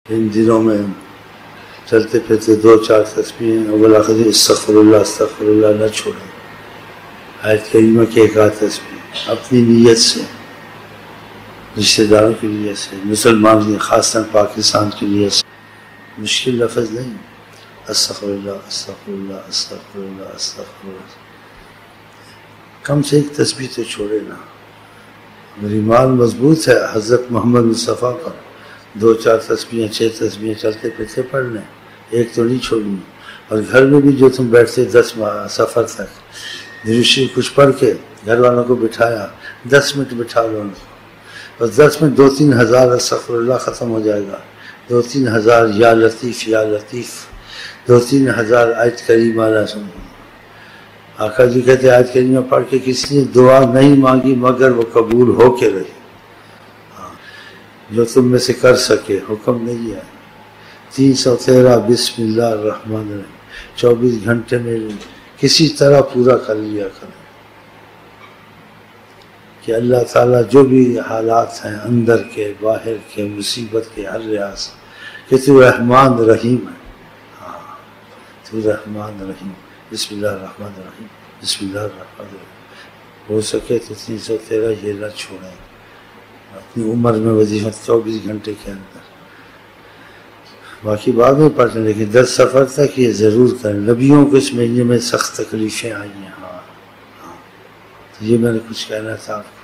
ان دنوں میں چلتے پھرتے 2-4 تسبیحیں اول آخر استغفر اللہ نہ چھوڑیں. آیت کریمہ کی ایک آدھ تسبیح اپنی نیت سے، رشتہ داروں کی نیت سے، مسلمان کی خاصاً پاکستان کی نیت سے. مشکل لفظ نہیں، استغفر اللہ. کم سے ایک تسبیح تو چھوڑے نا. میری ایمان مضبوط ہے حضرت محمد مصطفیٰ پر 2-4 تسبیحیں 6 تسبیحیں چلتے پھرتے پڑھ لیں، ایک تو نہیں چھوڑنی. اور گھر میں بھی جو تم بیٹھتے 10 سفر تک درشی کچھ پڑھ کے گھر والوں کو بٹھایا، 10 منٹ بٹھا لو ان کو، اور 10 منٹ 2-3 ہزار استغفر اللہ ختم ہو جائے گا. 2-3 ہزار یا لطیف 2-3 ہزار آیت کریمہ سن. آقا جی کہتے آیت کریمہ پڑھ کے کسی نے دعا نہیں مانگی مگر وہ قبول ہو کے رہی. جو تم میں سے کر سکے، حکم نہیں ہے. 313 بسم اللہ الرحمن الرحیم 24 گھنٹے میں کسی طرح پورا کر لیا کریں کہ اللہ تعالیٰ جو بھی حالات ہیں اندر کے باہر کے مصیبت کے ہر لحاظ کہ تو رحمان رحیم ہے. تو رحمان رحیم. بسم اللہ الرحمن الرحیم. بسم اللہ الرحمن الرحیم. ہو سکے تو 313 یہ نہ چھوڑیں اپنی عمر میں وظیفہ 24 گھنٹے کے اندر. باقی بعد میں پڑھ لیں لیکن 10 سفر تک یہ ضرور کریں. نبیوں کو اس مہینے میں سخت تکلیفیں آئی ہیں. تو یہ میں نے کچھ کہنا تھا آپ کو.